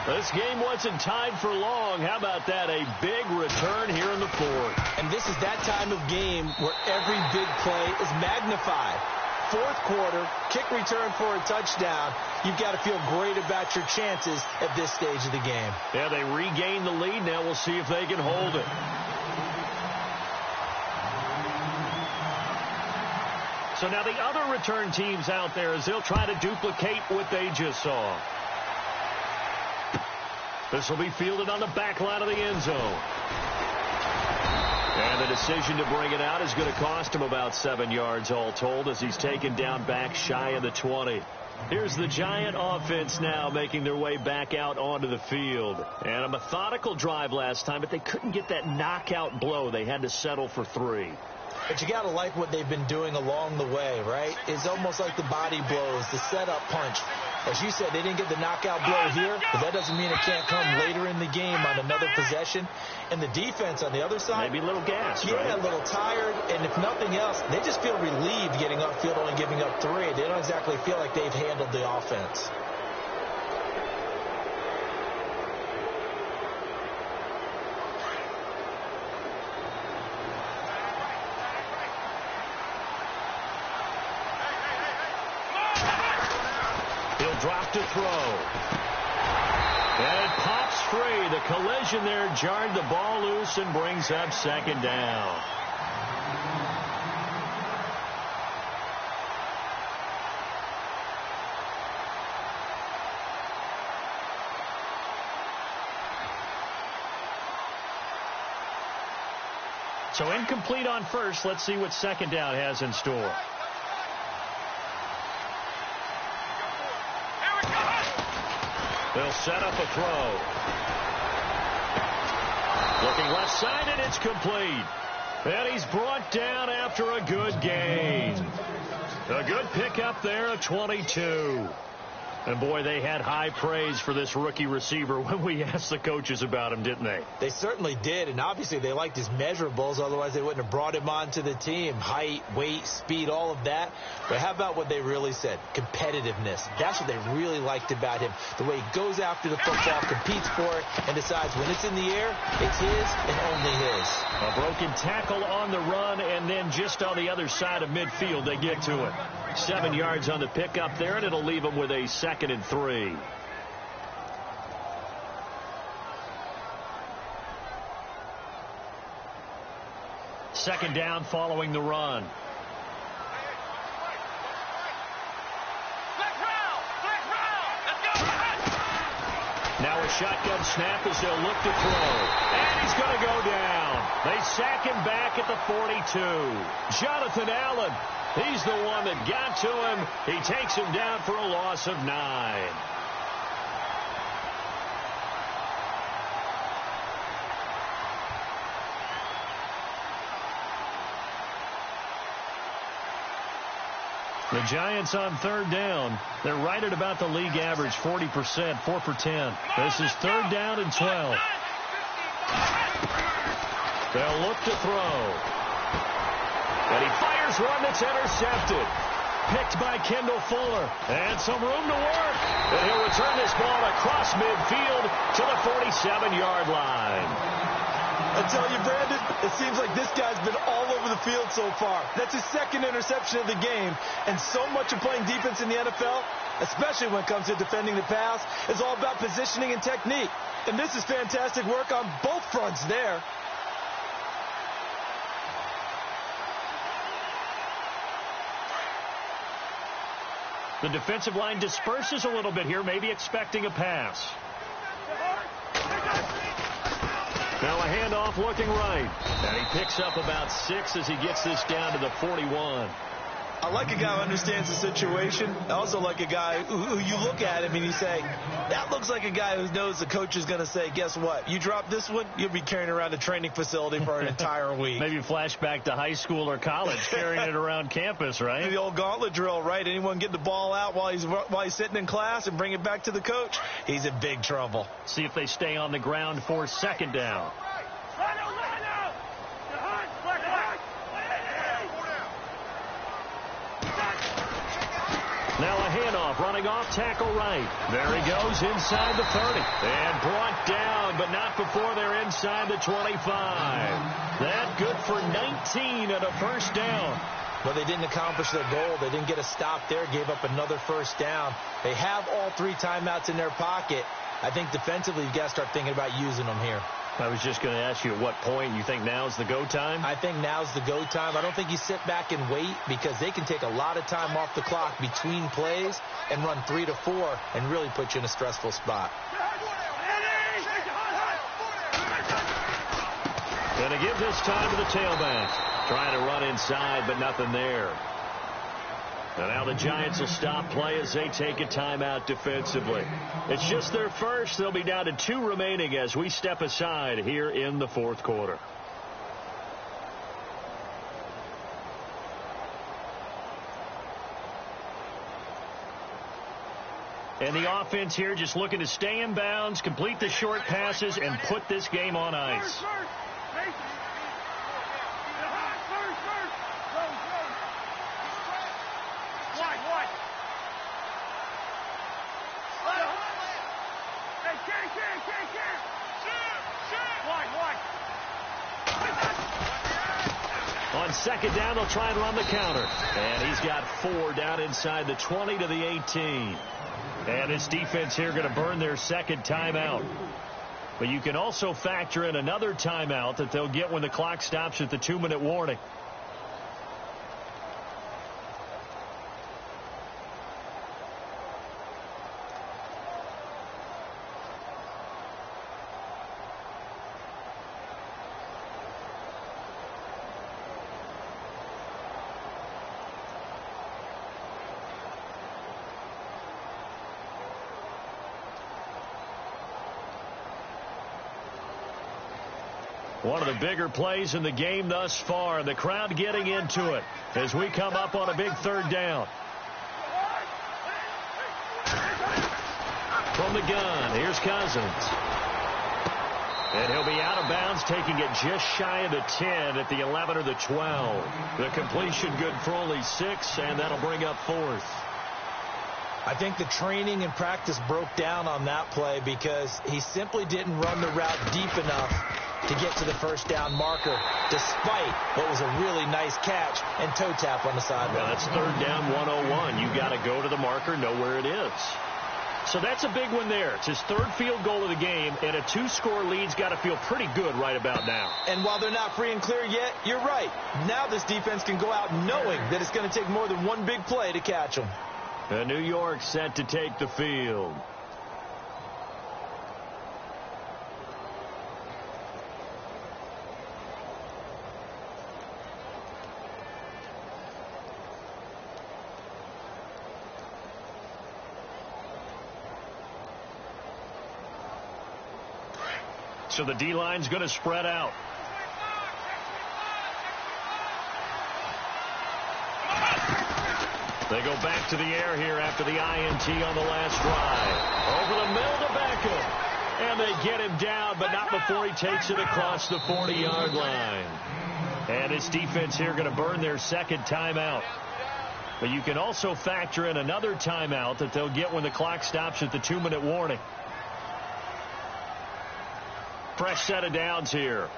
This game wasn't tied for long. How about that? A big return here in the 4th. And this is that time of game where every big play is magnified. 4th quarter, kick return for a touchdown. You've got to feel great about your chances at this stage of the game. Yeah, they regain the lead. Now we'll see if they can hold it. So now the other return teams out there as they'll try to duplicate what they just saw. This will be fielded on the back line of the end zone. And the decision to bring it out is going to cost him about 7 yards all told as he's taken down back shy of the 20. Here's the Giant offense now making their way back out onto the field. And a methodical drive last time, but they couldn't get that knockout blow. They had to settle for 3. But you got to like what they've been doing along the way, right? It's almost like the body blows, the setup punch. As you said, they didn't get the knockout blow here, but that doesn't mean it can't come later in the game on another possession. And the defense on the other side, maybe a little gassed, yeah, right? A little tired. And if nothing else, they just feel relieved getting upfield, only giving up 3. They don't exactly feel like they've handled the offense. Drop to throw. And it pops free. The collision there jarred the ball loose and brings up 2nd down. So incomplete on first. Let's see what 2nd down has in store. They'll set up a throw. Looking left side, and it's complete. And he's brought down after a good gain. A good pickup there at 22. And, boy, they had high praise for this rookie receiver when we asked the coaches about him, didn't they? They certainly did, and obviously they liked his measurables. Otherwise, they wouldn't have brought him onto the team. Height, weight, speed, all of that. But how about what they really said? Competitiveness. That's what they really liked about him. The way he goes after the football, competes for it, and decides when it's in the air, it's his and only his. A broken tackle on the run, and then just on the other side of midfield, they get to it. 7 yards on the pickup there, and it'll leave them with a 2nd and 3. Second down following the run. Now a shotgun snap as they'll look to throw. And he's going to go down. They sack him back at the 42. Jonathan Allen, he's the one that got to him. He takes him down for a loss of 9. The Giants on third down. They're right at about the league average, 40%, 4 for 10. This is third down and 12. They'll look to throw. And he fires one that's intercepted. Picked by Kendall Fuller. And some room to work. And he'll return this ball across midfield to the 47-yard line. I tell you, Brandon, it seems like this guy's been all over the field so far. That's his 2nd interception of the game. And so much of playing defense in the NFL, especially when it comes to defending the pass, is all about positioning and technique. And this is fantastic work on both fronts there. The defensive line disperses a little bit here, maybe expecting a pass. Now a handoff looking right. And he picks up about 6 as he gets this down to the 41. I like a guy who understands the situation. I also like a guy who you look at him and you say, that looks like a guy who knows the coach is going to say, guess what? You drop this one, you'll be carrying around a training facility for an entire week. Maybe flashback to high school or college, carrying it around campus, right? The old gauntlet drill, right? Anyone get the ball out while he's sitting in class and bring it back to the coach, he's in big trouble. See if they stay on the ground for second down. Now a handoff, running off tackle right. There he goes inside the 30. And brought down, but not before they're inside the 25. That good for 19 and a first down. Well, they didn't accomplish their goal. They didn't get a stop there, gave up another first down. They have all 3 timeouts in their pocket. I think defensively you've got to start thinking about using them here. I was just going to ask you at what point you think now's the go time? I think now's the go time. I don't think you sit back and wait because they can take a lot of time off the clock between plays and run 3 to 4 and really put you in a stressful spot. Going to give this time to the tailback. Trying to run inside, but nothing there. And now the Giants will stop play as they take a timeout defensively. It's just their first. They'll be down to 2 remaining as we step aside here in the fourth quarter. And the offense here just looking to stay in bounds, complete the short passes, and put this game on ice. On second down, they'll try and run the counter. And he's got 4 down inside the 20 to the 18. And this defense here going to burn their second timeout. But you can also factor in another timeout that they'll get when the clock stops at the 2-minute warning. One of the bigger plays in the game thus far. The crowd getting into it as we come up on a big third down. From the gun, here's Cousins. And he'll be out of bounds, taking it just shy of the 10 at the 11 or the 12. The completion good for only 6, and that'll bring up 4th. I think the training and practice broke down on that play because he simply didn't run the route deep enough to get to the first down marker, despite what was a really nice catch and toe tap on the sideline. Well, that's third down 101. You got to go to the marker, know where it is. So that's a big one there. It's his 3rd field goal of the game, and a 2-score lead's got to feel pretty good right about now. And while they're not free and clear yet, you're right. Now this defense can go out knowing that it's going to take more than one big play to catch them. New York set to take the field. So the D-line's going to spread out. They go back to the air here after the INT on the last drive. Over the middle to Beckham. And they get him down, but not before he takes it across the 40-yard line. And this defense here going to burn their second timeout. But you can also factor in another timeout that they'll get when the clock stops at the 2-minute warning. Fresh set of downs here.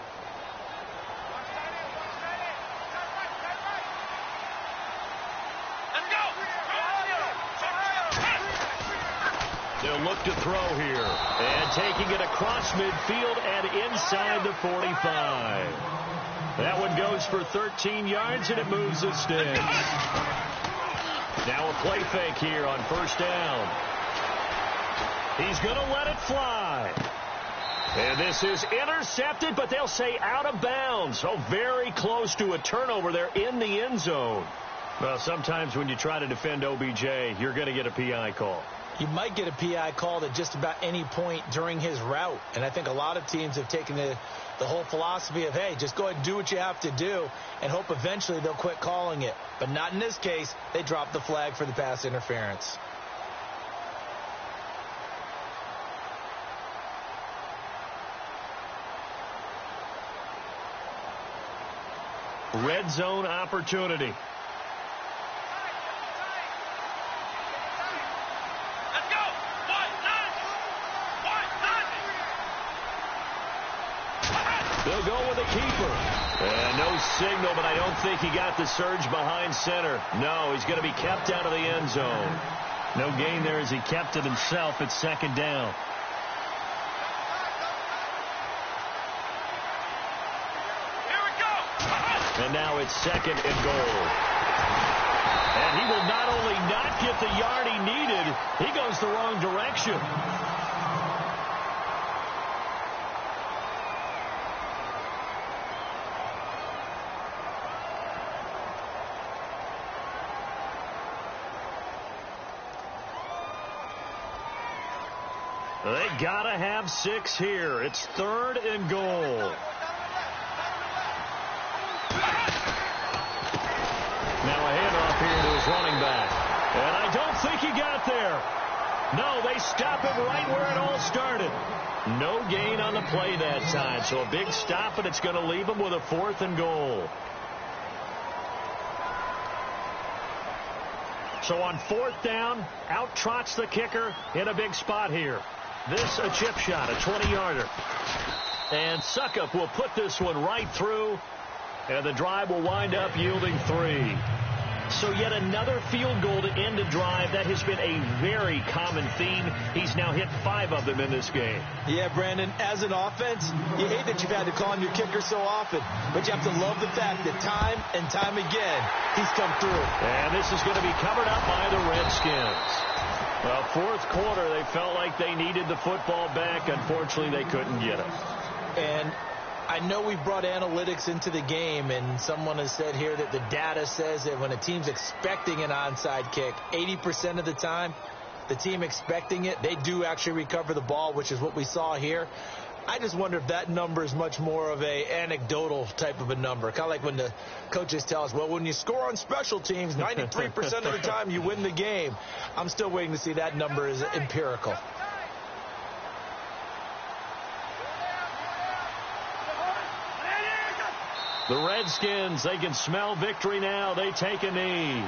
They'll look to throw here. And taking it across midfield and inside the 45. That one goes for 13 yards, and it moves the sticks. Now a play fake here on first down. He's going to let it fly. And this is intercepted, but they'll say out of bounds. So very close to a turnover there in the end zone. Well, sometimes when you try to defend OBJ, you're going to get a PI call. You might get a PI called at just about any point during his route. And I think a lot of teams have taken the whole philosophy of, hey, just go ahead and do what you have to do and hope eventually they'll quit calling it. But not in this case. They dropped the flag for the pass interference. Red zone opportunity. They'll go with a keeper. And no signal, but I don't think he got the surge behind center. No, he's going to be kept out of the end zone. No gain there as he kept it himself at second down. Here we go. And now it's second and goal. And he will not only not get the yard he needed, he goes the wrong direction. They gotta have 6 here. It's third and goal. Now a handoff here to his running back. And I don't think he got there. No, they stop him right where it all started. No gain on the play that time. So a big stop, and it's going to leave him with a 4th and goal. So on 4th down, out trots the kicker in a big spot here. This a chip shot, a 20-yarder. And Suckup will put this one right through, and the drive will wind up yielding 3. So yet another field goal to end a drive. That has been a very common theme. He's now hit 5 of them in this game. Yeah, Brandon, as an offense, you hate that you've had to call on your kicker so often, but you have to love the fact that time and time again, he's come through. And this is going to be covered up by the Redskins. Well, 4th quarter, they felt like they needed the football back. Unfortunately, they couldn't get it. And I know we brought analytics into the game, and someone has said here that the data says that when a team's expecting an onside kick, 80% of the time, the team expecting it, they do actually recover the ball, which is what we saw here. I just wonder if that number is much more of a anecdotal type of a number. Kind of like when the coaches tell us, well, when you score on special teams, 93% of the time you win the game. I'm still waiting to see that number is empirical. The Redskins, they can smell victory now. They take a knee.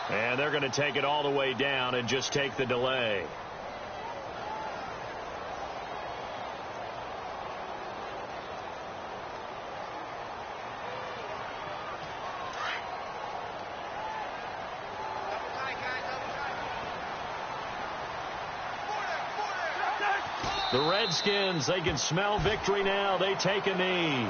And they're going to take it all the way down and just take the delay. The Redskins, they can smell victory now. They take a knee.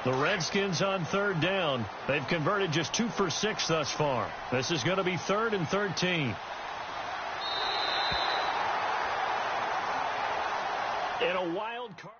The Redskins on third down. They've converted just 2 for 6 thus far. This is going to be 3rd and 13. In a wild card.